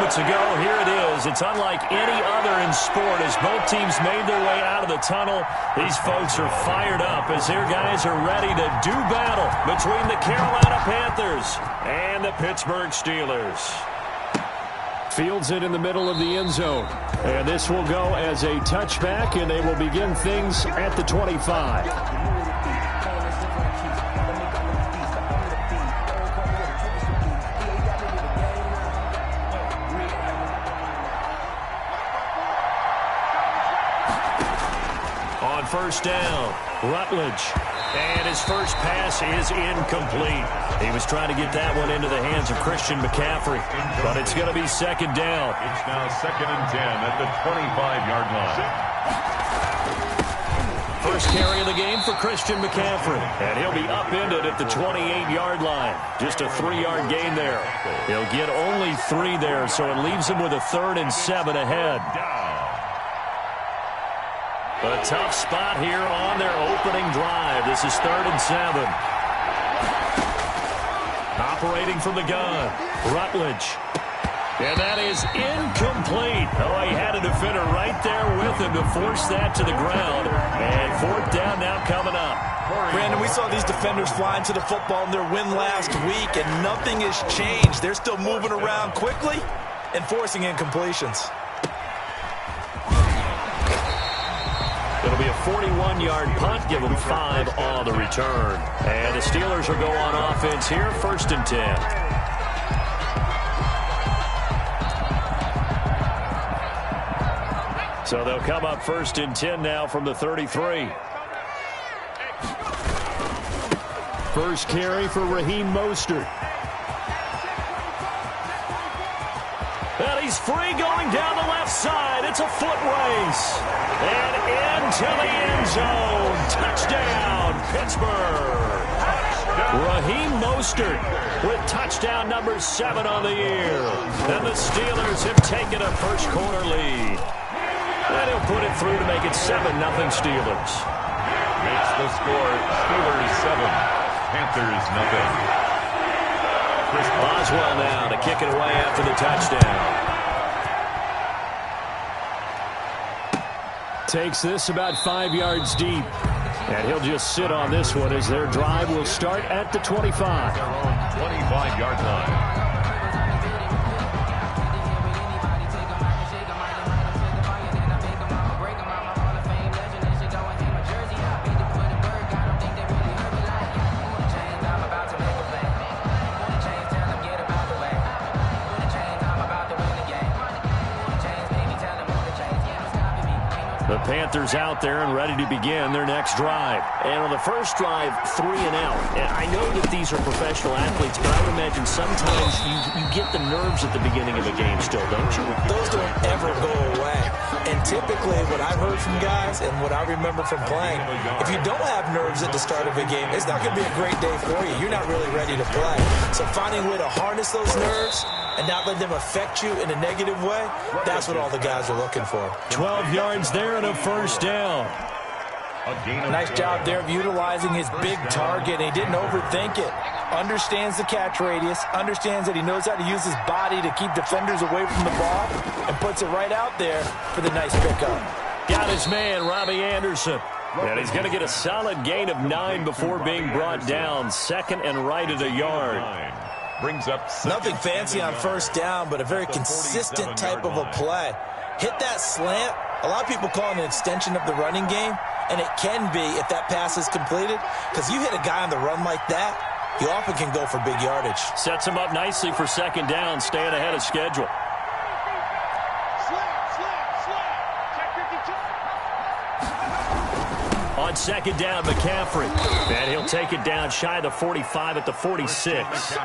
minutes ago, here it is. It's unlike any other in sport as both teams made their way out of the tunnel. These folks are fired up as their guys are ready to do battle between the Carolina Panthers and the Pittsburgh Steelers. Fields it in the middle of the end zone. And this will go as a touchback, and they will begin things at the 25. First down, Rutledge. And his first pass is incomplete. He was trying to get that one into the hands of Christian McCaffrey, but it's going to be second down. It's now 2nd and 10 at the 25-yard line. First carry of the game for Christian McCaffrey, and he'll be upended at the 28-yard line. Just a 3-yard gain there. He'll get only 3 there, so it leaves him with a 3rd and 7 ahead. A tough spot here on their opening drive. This is 3rd and 7. Operating from the gun, Rutledge. And that is incomplete. Oh, he had a defender right there with him to force that to the ground. And 4th down now coming up. Brandon, we saw these defenders flying to the football in their win last week, and nothing has changed. They're still moving around quickly and forcing incompletions. It'll be a 41-yard punt, give them 5 on the return. And the Steelers will go on offense here, 1st and 10. So they'll come up 1st and 10 now from the 33. First carry for Raheem Mostert. And he's free going down the left side. It's a foot race. And into the end zone. Touchdown, Pittsburgh. Raheem Mostert with touchdown number 7 on the year. And the Steelers have taken a first quarter lead. And he'll put it through to make it 7-0 Steelers. Makes the score Steelers 7, Panthers nothing. Chris Boswell now to kick it away after the touchdown. Takes this about 5 yards deep. And he'll just sit on this one as their drive will start at the 25. 25-yard line. Panthers out there and ready to begin their next drive. And on the first drive, 3 and out. And I know that these are professional athletes, but I would imagine sometimes you get the nerves at the beginning of a game still, don't you? Those don't ever go away. And typically what I've heard from guys and what I remember from playing, if you don't have nerves at the start of a game, it's not going to be a great day for you. You're not really ready to play. So finding a way to harness those nerves and not let them affect you in a negative way, that's what all the guys are looking for. 12 yards there and a first down. Nice job there of utilizing his big target. He didn't overthink it. Understands the catch radius, understands that he knows how to use his body to keep defenders away from the ball, and puts it right out there for the nice pickup. Got his man, Robbie Anderson. And he's going to get a solid gain of 9 before being brought down. 2nd and right at a yard. Brings up nothing fancy on first down, but a very consistent type of a play. Hit that slant. A lot of people call it an extension of the running game, and it can be if that pass is completed, because you hit a guy on the run like that, you often can go for big yardage. Sets him up nicely for 2nd down, staying ahead of schedule. On 2nd down, McCaffrey. And he'll take it down shy of the 45 at the 46.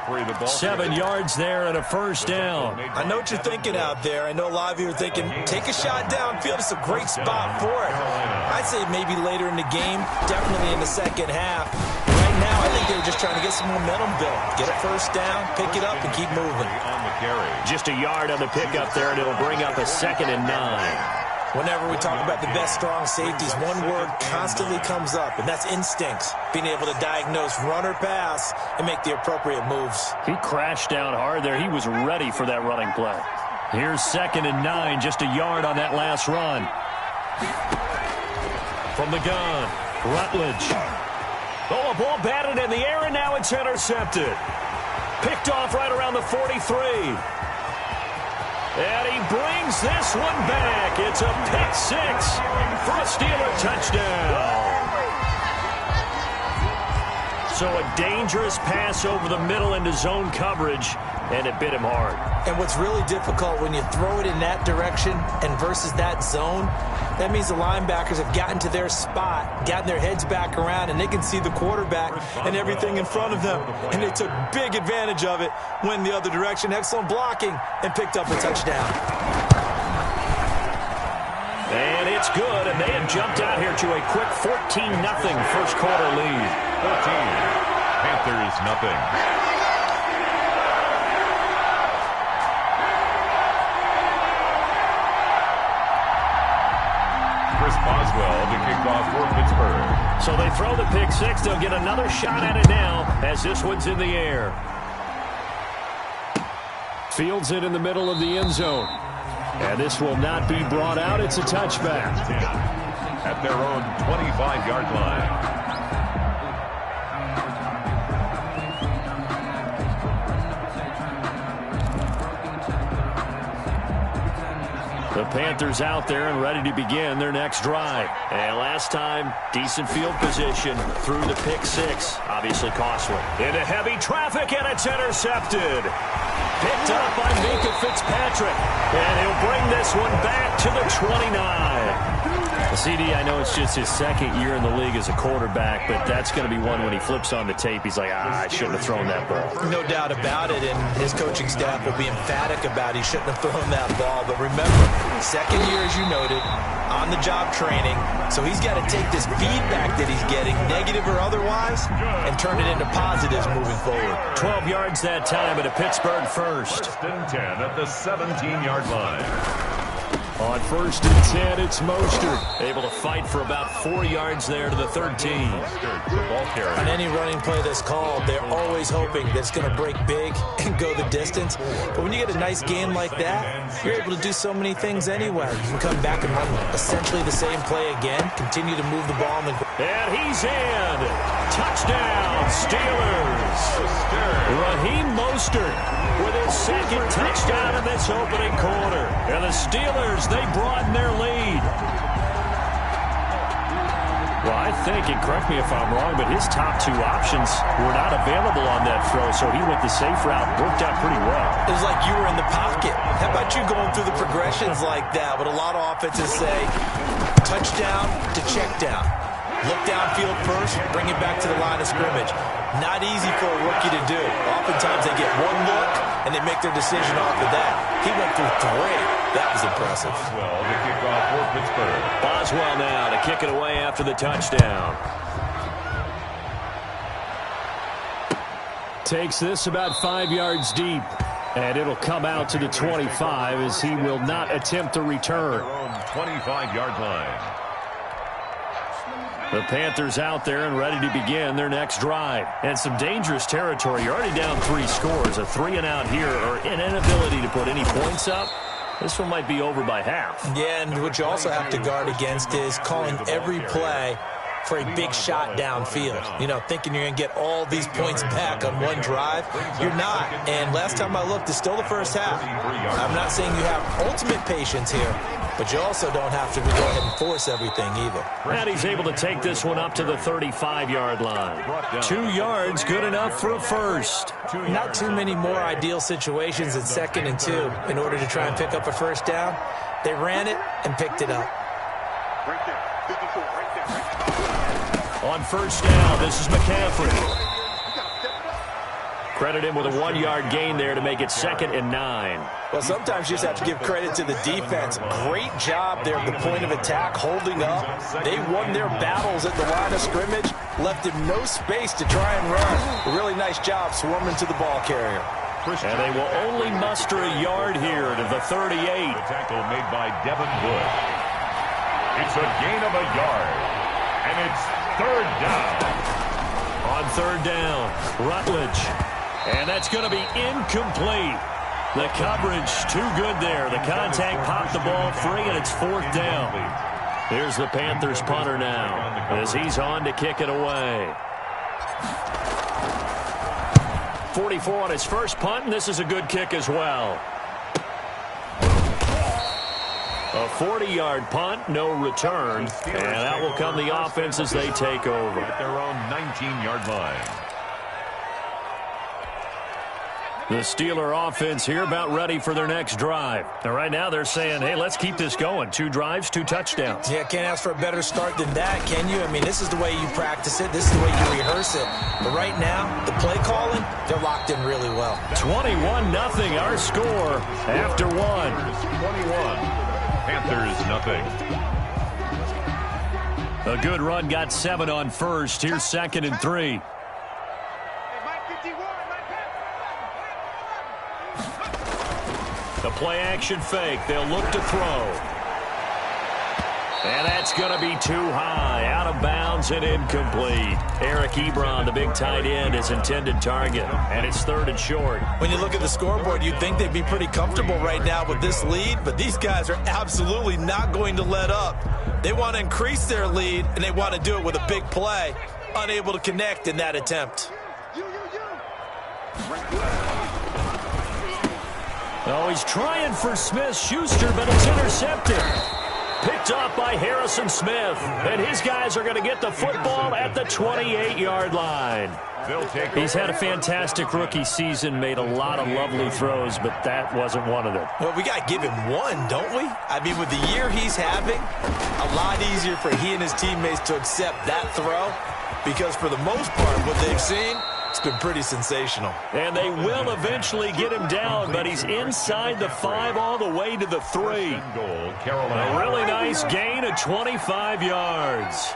7 yards there and a first down. I know what you're thinking out there. I know a lot of you are thinking, take a shot downfield. It's a great spot for it. I'd say maybe later in the game, definitely in the second half. Right now, I think they were just trying to get some momentum built. Get a first down, pick it up, and keep moving. Just a yard on the pickup there, and it'll bring up a 2nd and 9. Whenever we talk about the best strong safeties, one word constantly comes up, and that's instincts. Being able to diagnose run or pass and make the appropriate moves. He crashed down hard there. He was ready for that running play. Here's 2nd and 9, just a yard on that last run. From the gun, Rutledge. Oh, a ball batted in the air, and now it's intercepted. Picked off right around the 43. And he brings this one back. It's a pick six for a Steeler touchdown. So a dangerous pass over the middle into zone coverage, and it bit him hard. And what's really difficult when you throw it in that direction and versus that zone, that means the linebackers have gotten to their spot, gotten their heads back around, and they can see the quarterback and everything in front of them. And they took big advantage of it, went the other direction, excellent blocking, and picked up a touchdown. And it's good, and they have jumped out here to a quick 14-0 first quarter lead. 14. Panthers nothing. Chris Boswell to kick off for Pittsburgh. So they throw the pick six. They'll get another shot at it now as this one's in the air. Fields it in the middle of the end zone. And this will not be brought out. It's a touchback. At their own 25-yard line. The Panthers out there and ready to begin their next drive. And last time, decent field position through the pick six. Obviously costly. Into heavy traffic, and it's intercepted. Picked up by Minkah Fitzpatrick. And he'll bring this one back to the 29. CD, I know it's just his second year in the league as a quarterback, but that's going to be one when he flips on the tape, he's like, I shouldn't have thrown that ball. No doubt about it, and his coaching staff will be emphatic about he shouldn't have thrown that ball. But remember, second year, as you noted, on-the-job training, so he's got to take this feedback that he's getting, negative or otherwise, and turn it into positives moving forward. 12 yards that time at a Pittsburgh first. 1st and 10 at the 17-yard line. On 1st and 10, it's Mostert. Able to fight for about 4 yards there to the 13. On any running play that's called, they're always hoping that it's going to break big and go the distance. But when you get a nice game like that, you're able to do so many things anyway. You can come back and run essentially the same play again, continue to move the ball on the ground. And he's in. Touchdown, Steelers. Raheem Mostert with his second touchdown in this opening quarter. And the Steelers, they broaden their lead. Well, I think, and correct me if I'm wrong, but his top two options were not available on that throw, so he went the safe route, worked out pretty well. It was like you were in the pocket. How about you going through the progressions like that? What a lot of offenses say, touchdown to check down. Look downfield first, bring it back to the line of scrimmage. Not easy for a rookie to do. Oftentimes they get one look, and they make their decision off of that. He went through three. That was impressive. Well, the kickoff for Pittsburgh. Boswell now to kick it away after the touchdown. Takes this about 5 yards deep. And it'll come out to the 25 as he will not attempt a return. 25-yard line. The Panthers out there and ready to begin their next drive. And some dangerous territory. You're already down 3 scores. A 3-and-out here or an inability to put any points up. This one might be over by half. Yeah, and what you also have to guard against is calling every play for a big shot downfield. You know, thinking you're going to get all these points back on one drive. You're not. And last time I looked, it's still the first half. I'm not saying you have ultimate patience here, but you also don't have to go ahead and force everything either. And he's able to take this one up to the 35-yard line. 2 yards, good enough for a first. Not too many more ideal situations at 2nd and 2 in order to try and pick up a first down. They ran it and picked it up. On first down, this is McCaffrey. Credit him with a 1-yard gain there to make it 2nd and 9. Well, sometimes you just have to give credit to the defense. Great job there at the point of attack, holding up. They won their battles at the line of scrimmage, left him no space to try and run. A really nice job swarming to the ball carrier. And they will only muster a yard here to the 38. The tackle made by Devin Wood. It's a gain of a yard, and it's 3rd down. On 3rd down, Rutledge. And that's going to be incomplete. The coverage too good there. The contact popped the ball free, and it's 4th down. Here's the Panthers punter now as he's on to kick it away. 44 on his first punt, and this is a good kick as well. A 40-yard punt, no return, and out will come the offense as they take over. At their own 19-yard line. The Steeler offense here about ready for their next drive. And right now they're saying, hey, let's keep this going. 2 drives, 2 touchdowns. Yeah, can't ask for a better start than that, can you? I mean, this is the way you practice it. This is the way you rehearse it. But right now, the play calling, they're locked in really well. 21-0 our score after 1. 21. Panthers nothing. A good run got 7 on first. Here's 2nd and 3. The play action fake. They'll look to throw. And that's going to be too high. Out of bounds and incomplete. Eric Ebron, the big tight end, is intended target. And it's 3rd and short. When you look at the scoreboard, you'd think they'd be pretty comfortable right now with this lead. But these guys are absolutely not going to let up. They want to increase their lead, and they want to do it with a big play. Unable to connect in that attempt. Oh, he's trying for Smith-Schuster, but it's intercepted. Picked off by Harrison Smith. And his guys are going to get the football at the 28-yard line. He's had a fantastic rookie season, made a lot of lovely throws, but that wasn't one of them. Well, we got to give him one, don't we? I mean, with the year he's having, a lot easier for he and his teammates to accept that throw, because for the most part, what they've seen, it's been pretty sensational. And they will eventually get him down, but he's inside the 5 all the way to the 3. A really nice gain of 25 yards.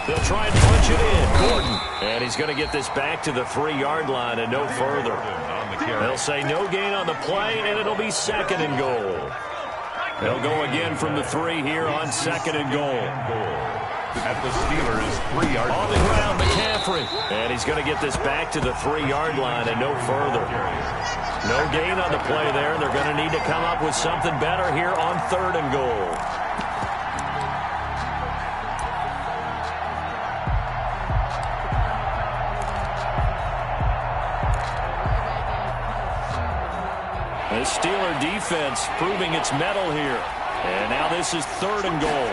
They'll try and punch it in. Gordon. And he's going to get this back to the 3-yard line and no further. They'll say no gain on the play, and it'll be 2nd and goal. They'll go again from the 3 here on 2nd and goal. At the Steelers' 3-yard line. On the ground, McCaffrey. And he's going to get this back to the 3-yard line and no further. No gain on the play there. They're going to need to come up with something better here on 3rd and goal. The Steeler defense proving its mettle here. And now this is 3rd and goal.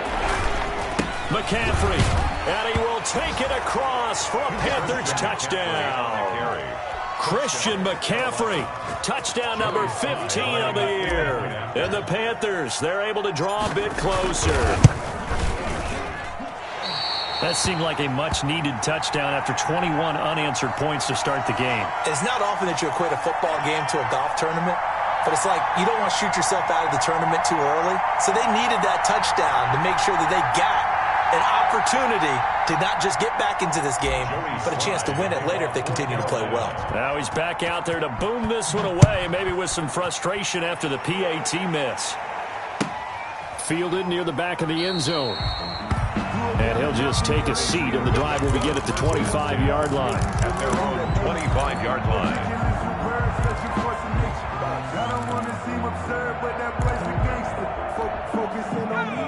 McCaffrey, and he will take it across for a Panthers touchdown. Christian McCaffrey, touchdown number 15 of the year. And the Panthers, they're able to draw a bit closer. That seemed like a much-needed touchdown after 21 unanswered points to start the game. It's not often that you equate a football game to a golf tournament, but it's like you don't want to shoot yourself out of the tournament too early. So they needed that touchdown to make sure that they got an opportunity to not just get back into this game, but a chance to win it later if they continue to play well. Now he's back out there to boom this one away, maybe with some frustration after the PAT miss. Fielded near the back of the end zone. And he'll just take a seat, and the drive will begin at the 25-yard line. At their own 25-yard line.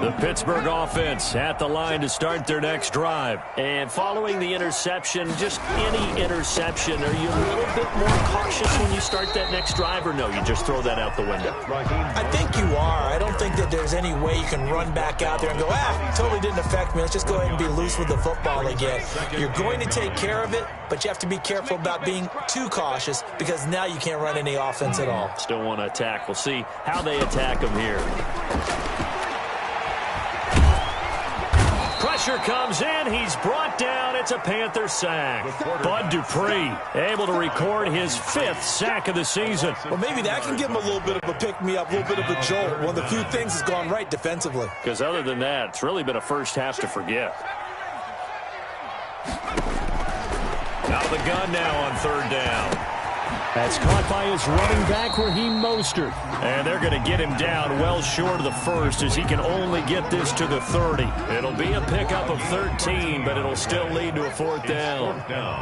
The Pittsburgh offense at the line to start their next drive. And following the interception, just any interception, are you a little bit more cautious when you start that next drive, or no, you just throw that out the window? I think you are. I don't think that there's any way you can run back out there and go, totally didn't affect me. Let's just go ahead and be loose with the football again. You're going to take care of it, but you have to be careful about being too cautious because now you can't run any offense at all. Still want to attack. We'll see how they attack them here. Pressure comes in. He's brought down. It's a Panther sack. Bud Dupree able to record his 5th sack of the season. Well, maybe that can give him a little bit of a pick-me-up, a little bit of a jolt. One of the few things that's gone right defensively. Because other than that, it's really been a first half to forget. Out of the gun now on 3rd down. That's caught by his running back, Raheem Mostert. And they're going to get him down well short of the first as he can only get this to the 30. It'll be a pickup of 13, but it'll still lead to a fourth down.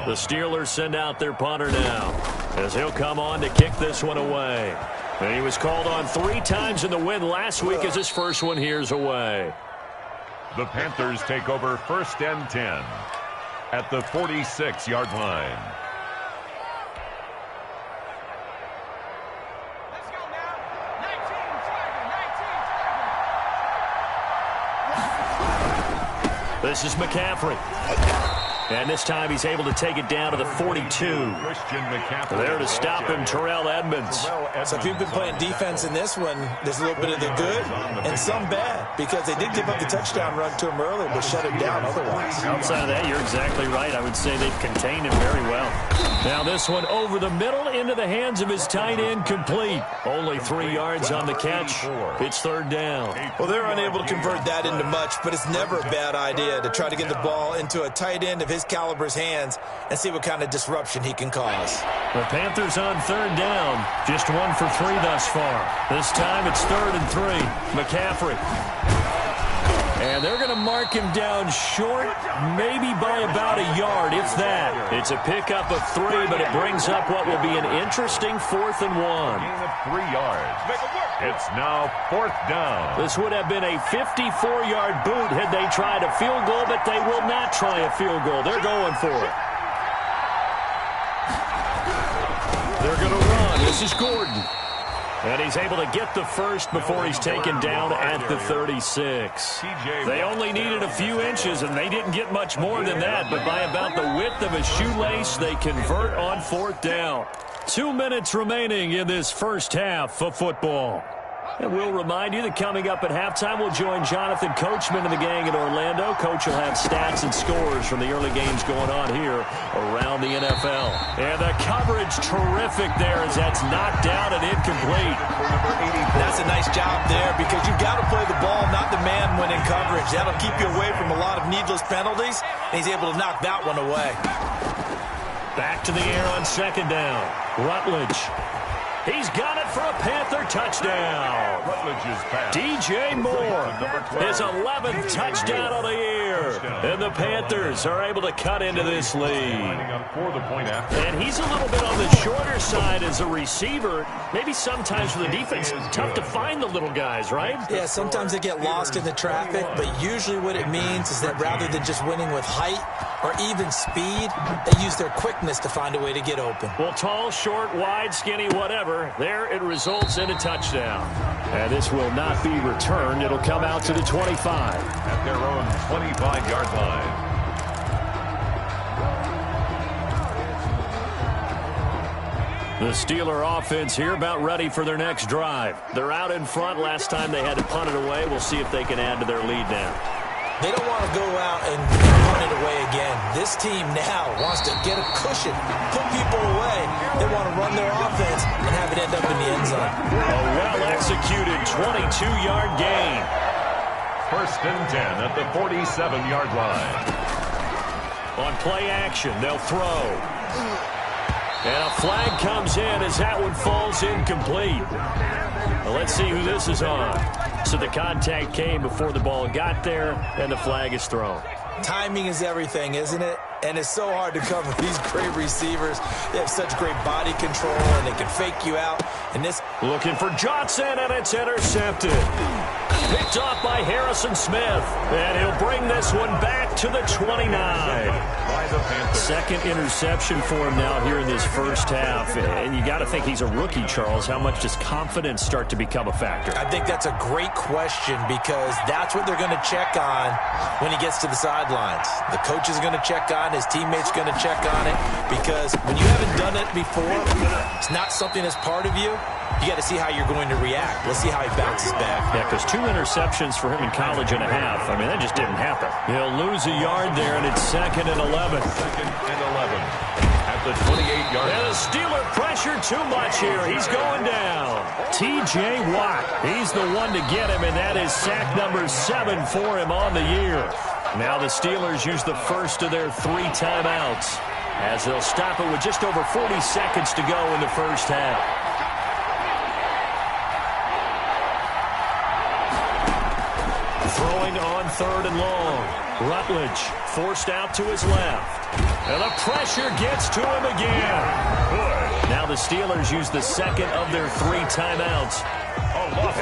The Steelers send out their punter now as he'll come on to kick this one away. And he was called on 3 times in the win last week as his first one here's away. The Panthers take over 1st and 10 at the 46-yard line. This is McCaffrey. And this time he's able to take it down to the 42. There to stop him, Terrell Edmunds. So if you've been playing defense in this one, there's a little bit of the good and some bad, because they did give up the touchdown run to him earlier, but shut him down otherwise. Outside of that, you're exactly right. I would say they've contained him very well. Now this one over the middle into the hands of his tight end, complete. Only 3 yards on the catch. It's 3rd down. Well, they're unable to convert that into much, but it's never a bad idea to try to get the ball into a tight end of his caliber's hands and see what kind of disruption he can cause. The Panthers on 3rd down. Just 1 for 3 thus far. This time it's 3rd and 3. McCaffrey. And they're going to mark him down short, maybe by about a yard, if that. It's a pickup of 3, but it brings up what will be an interesting 4th and 1. Gain of 3 yards. It's now 4th down. This would have been a 54-yard boot had they tried a field goal, but they will not try a field goal. They're going for it. They're going to run. This is Gordon. And he's able to get the first before he's taken down at the 36. They only needed a few inches, and they didn't get much more than that. But by about the width of a shoelace, they convert on 4th down. 2 minutes remaining in this first half of football. And we'll remind you that coming up at halftime, we'll join Jonathan Coachman and the gang in Orlando. Coach will have stats and scores from the early games going on here around the NFL. And the coverage terrific there as that's knocked down and incomplete. That's a nice job there, because you've got to play the ball, not the man when in coverage. That'll keep you away from a lot of needless penalties, and he's able to knock that one away. Back to the air on 2nd down. Rutledge. He's got it for a Panther touchdown. Rutledge's pass. DJ Moore, his 11th touchdown of the year. And the Panthers are able to cut into this lead. And he's a little bit on the shorter side as a receiver. Maybe sometimes for the defense, it's tough to find the little guys, right? Yeah, sometimes they get lost in the traffic, but usually what it means is that rather than just winning with height or even speed, they use their quickness to find a way to get open. Well, tall, short, wide, skinny, whatever. There it results in a touchdown. And this will not be returned. It'll come out to the 25. At their own 25-yard line. The Steeler offense here about ready for their next drive. They're out in front. Last time they had to punt it away. We'll see if they can add to their lead now. They don't want to go out and punt it away again. This team now wants to get a cushion, put people away. They want to run their offense and have it end up in the end zone. A well-executed 22-yard gain. 1st and 10 at the 47-yard line. On play action, they'll throw. And a flag comes in as that one falls incomplete. Well, let's see who this is on. So the contact came before the ball got there, and the flag is thrown. Timing is everything, isn't it? And it's so hard to cover these great receivers. They have such great body control, and they can fake you out. And this looking for Johnson, and it's intercepted. Picked off by Harrison Smith, and he'll bring this one back to the 29. Second interception for him now here in this first half. And you got to think he's a rookie, Charles. How much does confidence start to become a factor? I think that's a great question, because that's what they're going to check on when he gets to the sidelines. The coach is going to check on, his teammates are going to check on it, because when you haven't done it before, it's not something that's part of you. You got to see how you're going to react. Let's see how he bounces back. Yeah, because 2 interceptions for him in college and a half. I mean, that just didn't happen. He'll lose a yard there, and it's 2nd and 11. 2nd and 11 at the 28-yard line. And the Steeler pressure too much here. He's going down. T.J. Watt, he's the one to get him, and that is sack number 7 for him on the year. Now the Steelers use the first of their 3 timeouts. as they'll stop it with just over 40 seconds to go in the first half. Throwing on 3rd and long. Rutledge forced out to his left. And the pressure gets to him again. Now the Steelers use the second of their 3 timeouts,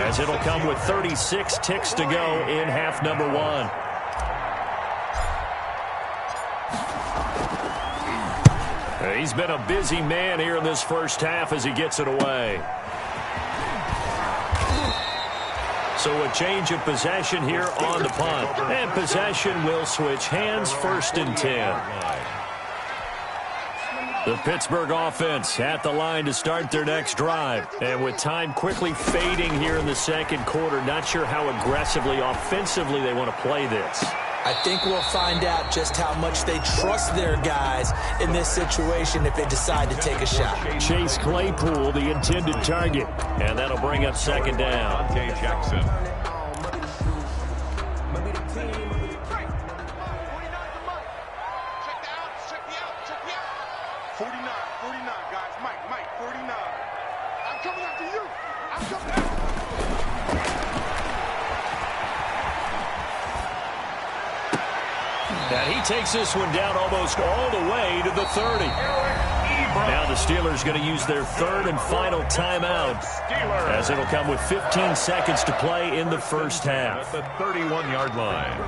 as it'll come with 36 ticks to go in half number 1. He's been a busy man here in this first half as he gets it away. So a change of possession here on the punt. And possession will switch hands, 1st and 10. The Pittsburgh offense at the line to start their next drive. And with time quickly fading here in the second quarter, not sure how aggressively, offensively they want to play this. I think we'll find out just how much they trust their guys in this situation if they decide to take a shot. Chase Claypool, the intended target. And that'll bring up 2nd down. Dante Jackson. And he takes this one down almost all the way to the 30. Now the Steelers going to use their 3rd and final timeout, as it'll come with 15 seconds to play in the first half. At the 31-yard line.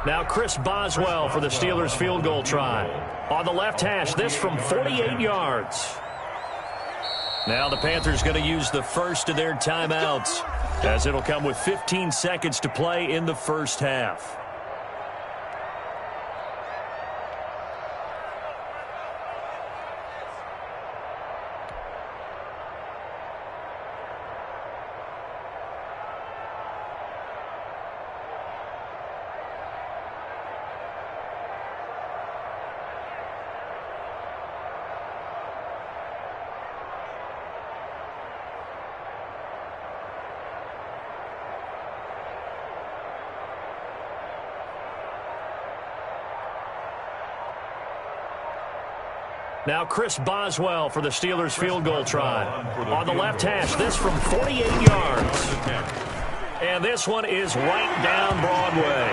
Now Chris Boswell for the Steelers field goal try. On the left hash, this from 48 yards. Now the Panthers going to use the first of their timeouts, as it'll come with 15 seconds to play in the first half. Now Chris Boswell for the Steelers field goal try. On the left hash, this from 48 yards. And this one is right down Broadway.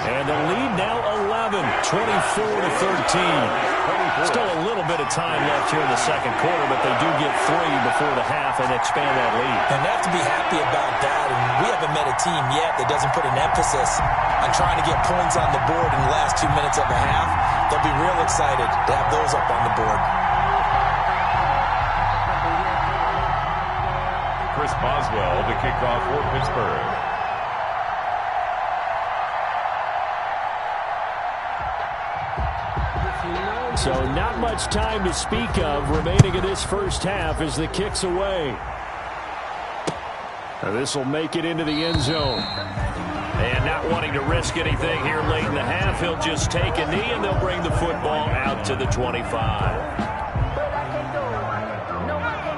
And the lead now 11, 24-13. Still a little bit of time left here in the second quarter, but they do get 3 before the half and expand that lead. And they have to be happy about that. And we haven't met a team yet that doesn't put an emphasis on trying to get points on the board in the last 2 minutes of a half. They'll be real excited to have those up on the board. Chris Boswell to kick off for Pittsburgh. So not much time to speak of remaining in this first half as the kick's away. This will make it into the end zone. And not wanting to risk anything here late in the half, he'll just take a knee and they'll bring the football out to the 25.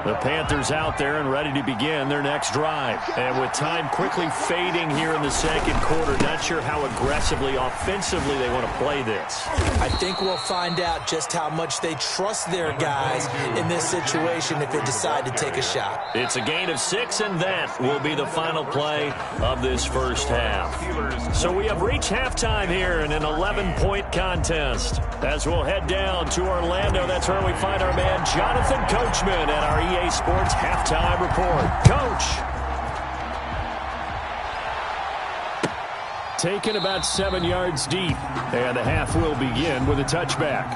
The Panthers out there and ready to begin their next drive. And with time quickly fading here in the second quarter, not sure how aggressively, offensively they want to play this. I think we'll find out just how much they trust their guys in this situation if they decide to take a shot. It's a gain of 6, and that will be the final play of this first half. So we have reached halftime here in an 11-point contest. As we'll head down to Orlando, that's where we find our man Jonathan Coachman at our EA Sports Halftime Report. Coach. Taken about 7 yards deep, and the half will begin with a touchback.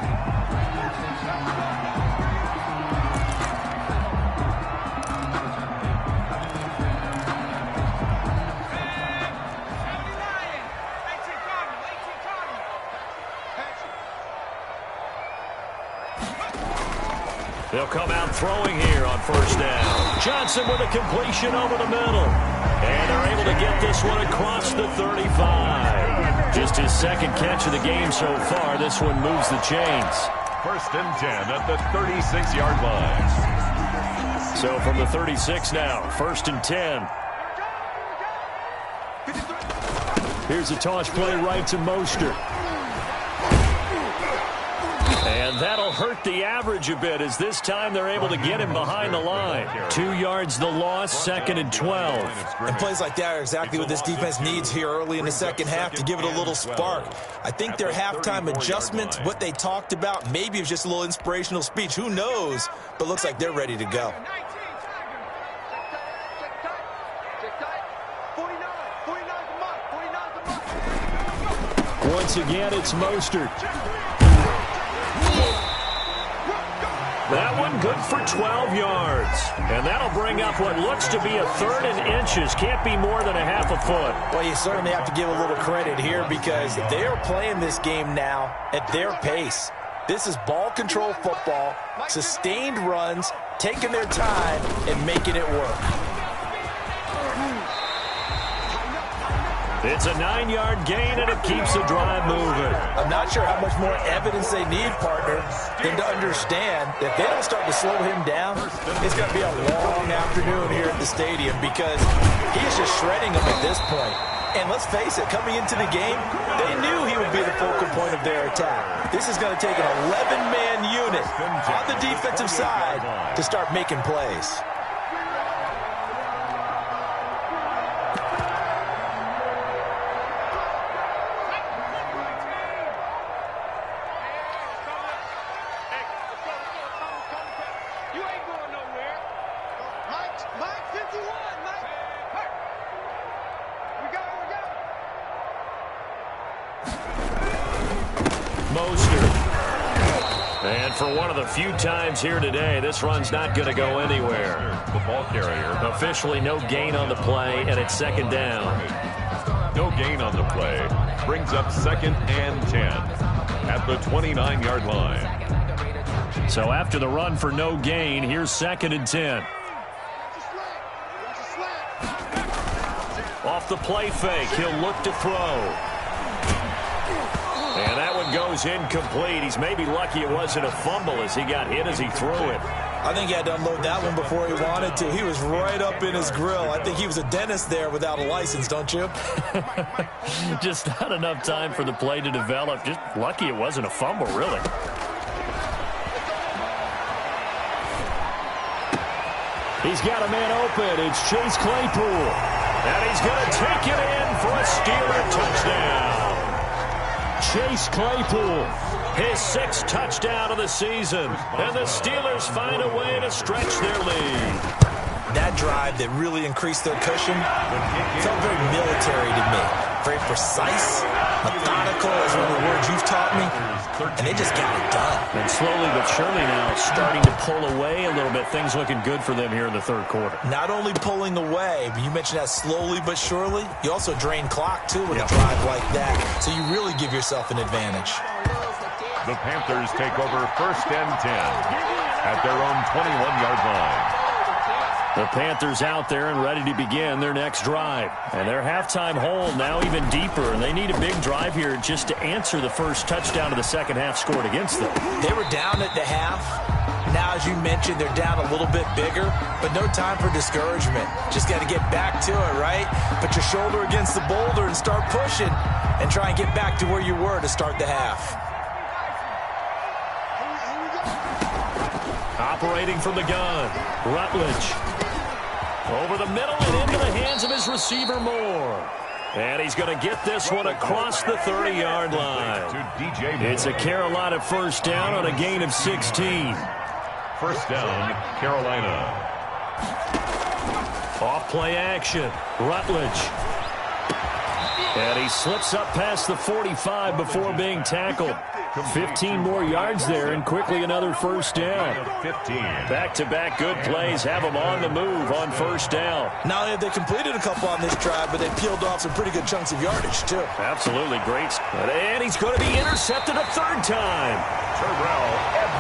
They'll come out throwing here on first down. Johnson with a completion over the middle. And they're able to get this one across the 35. Just his second catch of the game so far. This one moves the chains. 1st and 10 at the 36-yard line. So from the 36 now, 1st and 10. Here's a toss play right to Mostert. And that'll hurt the average a bit as this time they're able to get him behind the line. 2 yards the loss, 2nd and 12. And plays like that are exactly what this defense needs here early in the second half to give it a little spark. I think their halftime adjustments, what they talked about, maybe it was just a little inspirational speech. Who knows? But looks like they're ready to go. Once again, it's Mostert. That one good for 12 yards. And that'll bring up what looks to be a 3rd and inches. Can't be more than a half a foot. Well, you certainly have to give a little credit here because they're playing this game now at their pace. This is ball control football, sustained runs, taking their time and making it work. It's a 9-yard gain, and it keeps the drive moving. I'm not sure how much more evidence they need, partner, than to understand that if they don't start to slow him down, it's going to be a long afternoon here at the stadium because he's just shredding them at this point. And let's face it, coming into the game, they knew he would be the focal point of their attack. This is going to take an 11-man unit on the defensive side to start making plays. And for one of the few times here today, this run's not going to go anywhere. The ball carrier. Officially no gain on the play, and it's 2nd down. No gain on the play. Brings up 2nd and 10 at the 29-yard line. So after the run for no gain, here's 2nd and 10. Off the play fake, he'll look to throw. And that one goes incomplete. He's maybe lucky it wasn't a fumble as he got hit as he threw it. I think he had to unload that one before he wanted to. He was right up in his grill. I think he was a dentist there without a license, don't you? Just not enough time for the play to develop. Just lucky it wasn't a fumble, really. He's got a man open. It's Chase Claypool. And he's going to take it in for a Steeler touchdown. Chase Claypool, his 6th touchdown of the season. And the Steelers find a way to stretch their lead. That drive that really increased their cushion felt very military to me. Very precise, methodical is one of the words you've taught me. And they just got it done. And slowly but surely now starting to pull away a little bit. Things looking good for them here in the 3rd quarter. Not only pulling away, but you mentioned that slowly but surely. You also drain clock, too, with a drive like that. So you really give yourself an advantage. The Panthers take over 1st and 10 at their own 21-yard line. The Panthers out there and ready to begin their next drive. And their halftime hole now even deeper, and they need a big drive here just to answer the first touchdown of the second half scored against them. They were down at the half. Now, as you mentioned, they're down a little bit bigger, but no time for discouragement. Just got to get back to it, right? Put your shoulder against the boulder and start pushing and try and get back to where you were to start the half. Operating from the gun, Rutledge. Over the middle and into the hands of his receiver, Moore. And he's going to get this one across the 30-yard line. It's a Carolina 1st down on a gain of 16. 1st down, Carolina. Off play action, Rutledge. And he slips up past the 45 before being tackled. 15 more yards there, and quickly another 1st down. 15. Back-to-back good plays have them on the move on 1st down. Not only have they completed a couple on this drive, but they peeled off some pretty good chunks of yardage, too. Absolutely great. And he's going to be intercepted a 3rd time.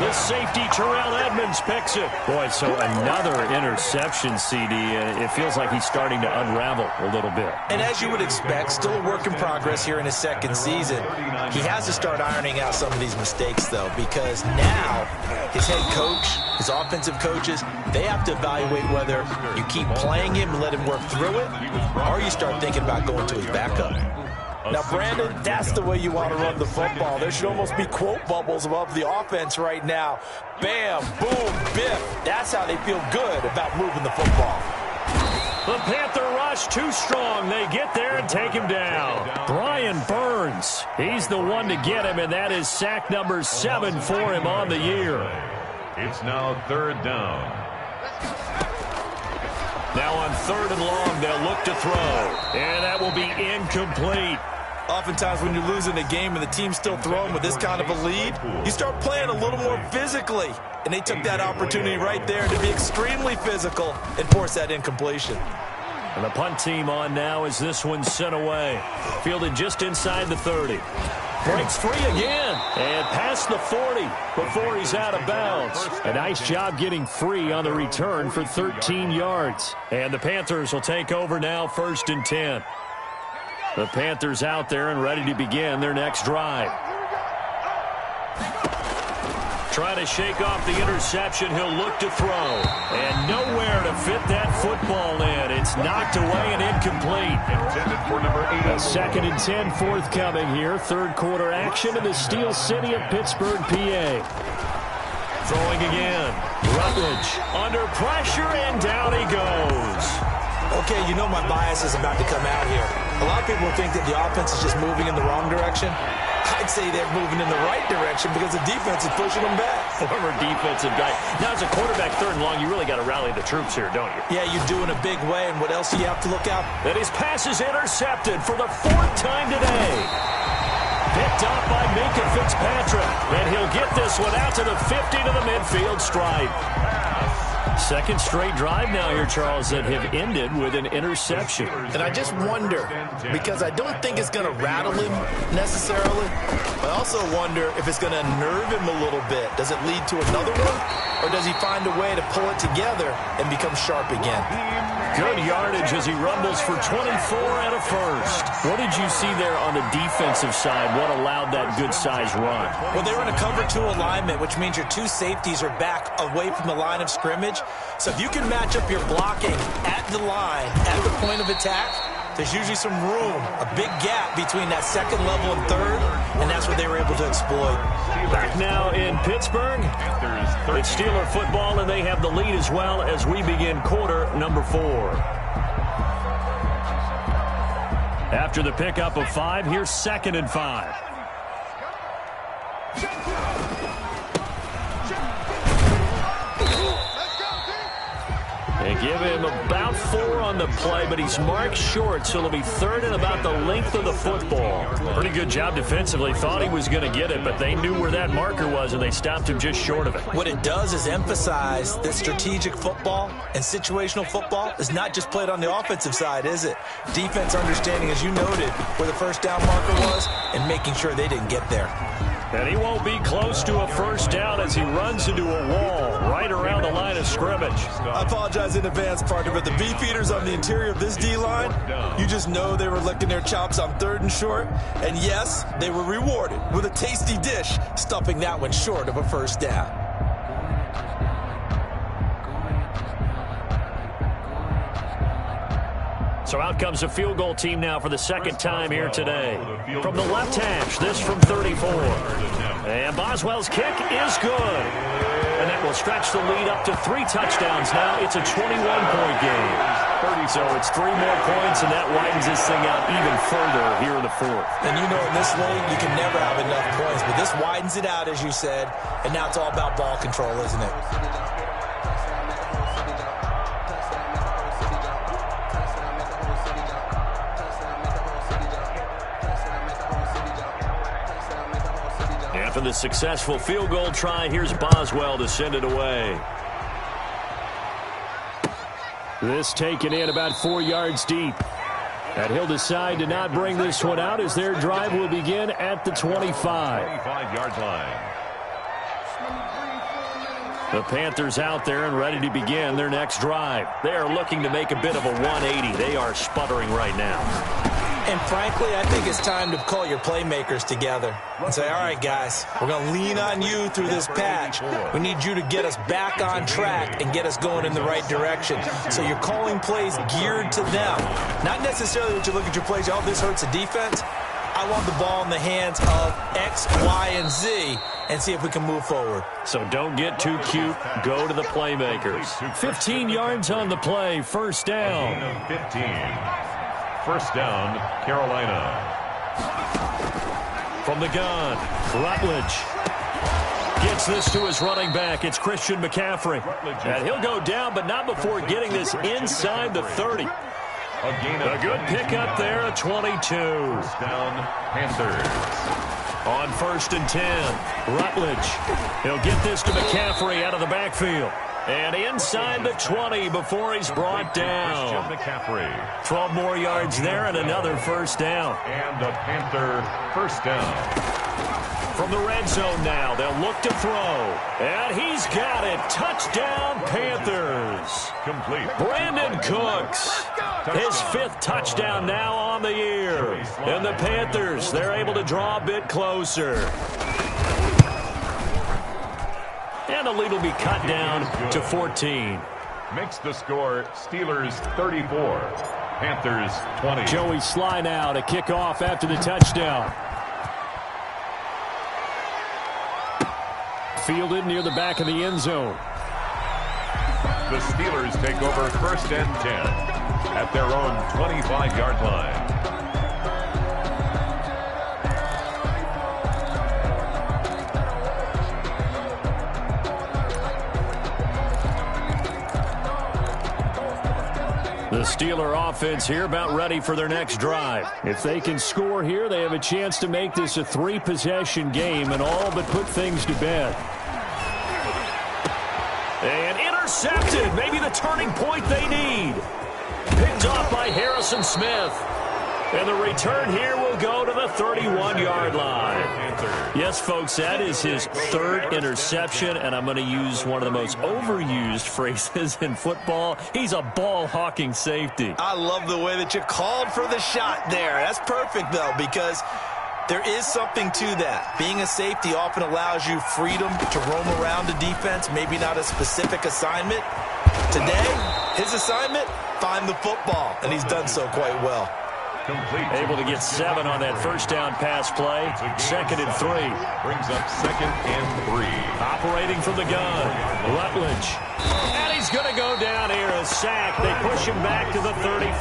The safety, Terrell Edmunds, picks it. Boy, so another interception, CD, and it feels like he's starting to unravel a little bit. And as you would expect, still a work in progress here in his 2nd season. He has to start ironing out some of these mistakes, though, because now his head coach, his offensive coaches, they have to evaluate whether you keep playing him and let him work through it, or you start thinking about going to his backup. Now, Brandon, that's the way you want to run the football. There should almost be quote bubbles above the offense right now. Bam, boom, biff. That's how they feel good about moving the football. The Panther rush too strong. They get there and take him down. Brian Burns, he's the one to get him, and that is sack number 7 for him on the year. It's now 3rd down. Now on 3rd and long, they'll look to throw, and that will be incomplete. Oftentimes when you're losing a game and the team's still throwing with this kind of a lead, you start playing a little more physically. And they took that opportunity right there to be extremely physical and force that incompletion. And the punt team on now as this one's sent away. Fielded just inside the 30. Breaks free again and past the 40 before he's out of bounds. A nice job getting free on the return for 13 yards. And the Panthers will take over now, 1st and 10. The Panthers out there and ready to begin their next drive. Trying to shake off the interception. He'll look to throw. And nowhere to fit that football in. It's knocked away and incomplete. Intended for number 8. 2nd and 10 forthcoming here. 3rd quarter action in the Steel City of Pittsburgh, PA. Throwing again. Rutledge under pressure, and down he goes. Okay, you know my bias is about to come out here. A lot of people think that the offense is just moving in the wrong direction. I'd say they're moving in the right direction because the defense is pushing them back. Former defensive guy. Now, as a quarterback 3rd and long, you really got to rally the troops here, don't you? Yeah, you do in a big way, and what else do you have to look out? And his pass is intercepted for the 4th time today. Picked up by Minkah Fitzpatrick, and he'll get this one out to the 50 to the midfield stripe. 2nd straight drive now here, Charles, that have ended with an interception. And I just wonder, because I don't think it's going to rattle him necessarily, but I also wonder if it's going to unnerve him a little bit. Does it lead to another one, or does he find a way to pull it together and become sharp again? Good yardage as he rumbles for 24 and a first. What did you see there on the defensive side? What allowed that good-sized run? Well, they were in a cover 2 alignment, which means your 2 safeties are back away from the line of scrimmage. So if you can match up your blocking at the line, at the point of attack, there's usually some room, a big gap between that 2nd level and 3rd, and that's what they were able to exploit. Back now in Pittsburgh, it's Steeler football, and they have the lead as well as we begin quarter number 4. After the pickup of 5, here's 2nd and 5. They give him about 4 on the play, but he's marked short, so it'll be 3rd and about the length of the football. Pretty good job defensively. Thought he was going to get it, but they knew where that marker was, and they stopped him just short of it. What it does is emphasize that strategic football and situational football is not just played on the offensive side, is it? Defense understanding, as you noted, where the 1st down marker was and making sure they didn't get there. And he won't be close to a 1st down as he runs into a wall right around the line of scrimmage. I apologize in advance, partner, but the beefeaters on the interior of this D-line, you just know they were licking their chops on 3rd and short. And yes, they were rewarded with a tasty dish, stuffing that one short of a 1st down. So out comes a field goal team now for the 2nd time here today. From the left hash, this from 34. And Boswell's kick is good. And that will stretch the lead up to 3 touchdowns now. It's a 21-point game. So it's 3 more points, and that widens this thing out even further here in the 4th. And you know in this league, you can never have enough points. But this widens it out, as you said. And now it's all about ball control, isn't it? After the successful field goal try, here's Boswell to send it away. This taken in about 4 yards deep. And he'll decide to not bring this one out as their drive will begin at the 25. 25-yard line. The Panthers out there and ready to begin their next drive. They are looking to make a bit of a 180. They are sputtering right now. And frankly, I think it's time to call your playmakers together and say, all right, guys, we're going to lean on you through this patch. We need you to get us back on track and get us going in the right direction. So you're calling plays geared to them. Not necessarily that you look at your plays, oh, this hurts the defense. I want the ball in the hands of X, Y, and Z and see if we can move forward. So don't get too cute. Go to the playmakers. 15 yards on the play. First down. A gain of 15. First down, Carolina. From the gun, Rutledge gets this to his running back. It's Christian McCaffrey. And he'll go down, but not before getting this inside the 30. A good pickup there at 22. First down, Panthers. On 1st and 10, Rutledge. He'll get this to McCaffrey out of the backfield. And inside the 20 before he's brought down. McCaffrey. 12 more yards there and another first down. And a Panther first down. From the red zone now, they'll look to throw. And he's got it. Touchdown, Panthers. Complete. Brandon Cooks. His 5th touchdown now on the year. And the Panthers, they're able to draw a bit closer. And the lead will be cut down to 14. Makes the score Steelers 34, Panthers 20. Joey Sly now to kick off after the touchdown. Fielded near the back of the end zone. The Steelers take over 1st and 10 at their own 25-yard line. The Steeler offense here about ready for their next drive. If they can score here, they have a chance to make this a 3-possession game and all but put things to bed. And intercepted. Maybe the turning point they need. Picked off by Harrison Smith. And the return here will go to the 31-yard line. Yes, folks, that is his 3rd interception, and I'm going to use one of the most overused phrases in football. He's a ball-hawking safety. I love the way that you called for the shot there. That's perfect, though, because there is something to that. Being a safety often allows you freedom to roam around the defense, maybe not a specific assignment. Today, his assignment, find the football, and he's done so quite well. Complete. Able to get 7 on that first down pass play. 2nd and 3. Brings up 2nd and 3. Operating from the gun, Rutledge. And he's going to go down here, a sack. They push him back to the 34.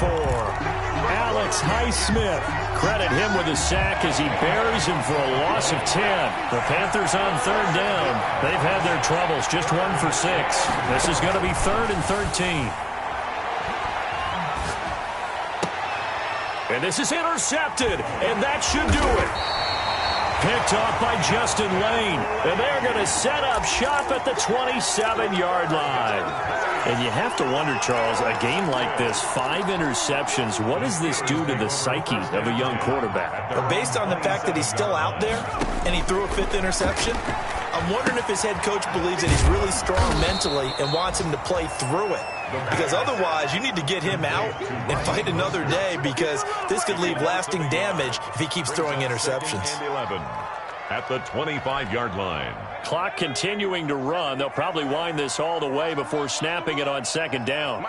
Alex Highsmith. Credit him with a sack as he buries him for a loss of 10. The Panthers on 3rd down. They've had their troubles, just 1 for 6. This is going to be 3rd and 13. And this is intercepted, and that should do it. Picked off by Justin Lane, and they're going to set up shop at the 27-yard line. And you have to wonder, Charles, a game like this, 5 interceptions, what does this do to the psyche of a young quarterback? But based on the fact that he's still out there and he threw a 5th interception, I'm wondering if his head coach believes that he's really strong mentally and wants him to play through it. Because otherwise, you need to get him out and fight another day because this could leave lasting damage if he keeps throwing interceptions. And 11 at the 25-yard line. Clock continuing to run. They'll probably wind this all the way before snapping it on 2nd down.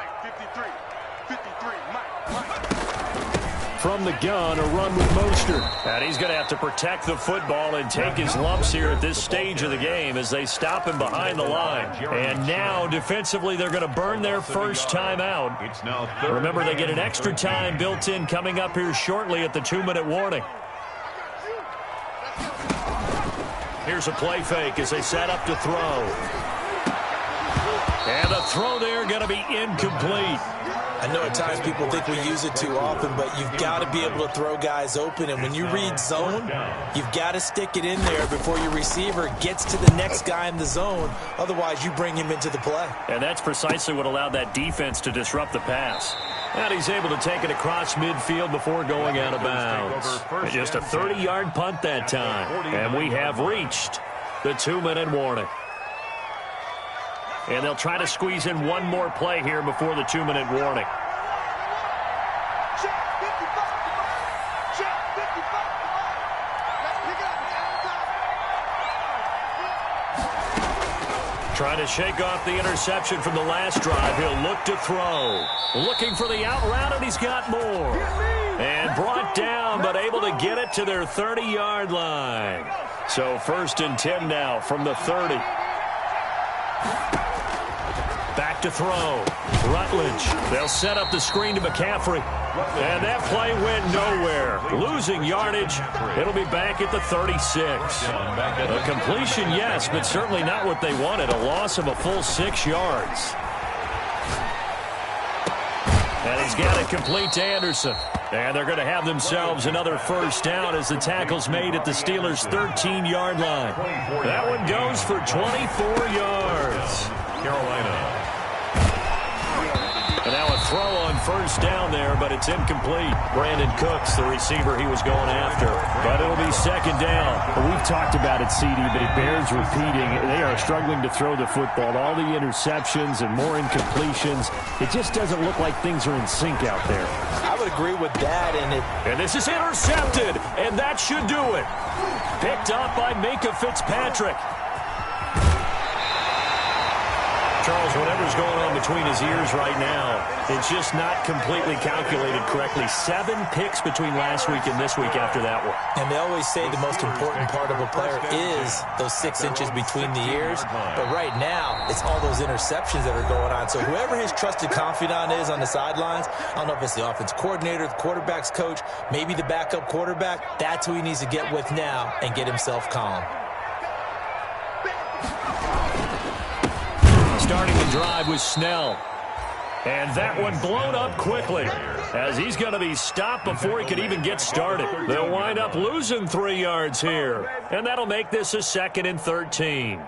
From the gun, a run with Mostert. And he's going to have to protect the football and take his lumps here at this stage of the game as they stop him behind the line. And now, defensively, they're going to burn their first time out. It's now Remember, they get an extra time built in coming up here shortly at the 2-minute warning. Here's a play fake as they set up to throw. And the throw there going to be incomplete. I know at times people think we use it too often, but you've got to be able to throw guys open. And when you read zone, you've got to stick it in there before your receiver gets to the next guy in the zone. Otherwise, you bring him into the play. And that's precisely what allowed that defense to disrupt the pass. And he's able to take it across midfield before going out of bounds. And just a 30-yard punt that time. And we have reached the 2-minute warning. And they'll try to squeeze in one more play here before the 2-minute warning. Trying to shake off the interception from the last drive. He'll look to throw. Looking for the out route, and he's got more. And brought down, but able to get it to their 30-yard line. So 1st and 10 now from the 30. Back to throw. Rutledge. They'll set up the screen to McCaffrey. And that play went nowhere. Losing yardage. It'll be back at the 36. A completion, yes, but certainly not what they wanted. A loss of a full 6 yards. And he's got it complete to Anderson. And they're going to have themselves another 1st down as the tackle's made at the Steelers' 13-yard line. That one goes for 24 yards. Carolina. And now a throw on 1st down there, but it's incomplete. Brandon Cooks, the receiver he was going after. But it'll be 2nd down. Well, we've talked about it, CD, but it bears repeating. They are struggling to throw the football. All the interceptions and more incompletions. It just doesn't look like things are in sync out there. I would agree with that. And this is intercepted, and that should do it. Picked up by Minkah Fitzpatrick. Charles, whatever's going on between his ears right now, it's just not completely calculated correctly. 7 picks between last week and this week after that one. And they always say the most important part of a player is those 6 inches between the ears. But right now, it's all those interceptions that are going on. So whoever his trusted confidant is on the sidelines, I don't know if it's the offense coordinator, the quarterback's coach, maybe the backup quarterback, that's who he needs to get with now and get himself calm. Starting the drive with Snell. And that one blown up quickly as he's going to be stopped before he could even get started. They'll wind up losing 3 yards here. And that'll make this a 2nd and 13.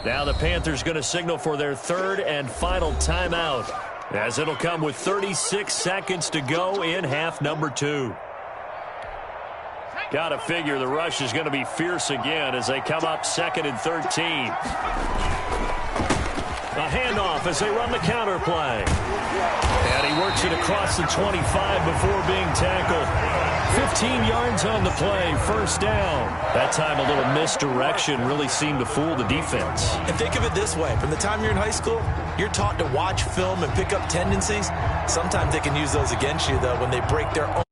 Now the Panthers going to signal for their 3rd and final timeout, as it'll come with 36 seconds to go in half number 2. Got to figure the rush is going to be fierce again as they come up 2nd and 13. A handoff as they run the counter play. And he works it across the 25 before being tackled. 15 yards on the play, 1st down. That time a little misdirection really seemed to fool the defense. And think of it this way. From the time you're in high school, you're taught to watch film and pick up tendencies. Sometimes they can use those against you, though, when they break their own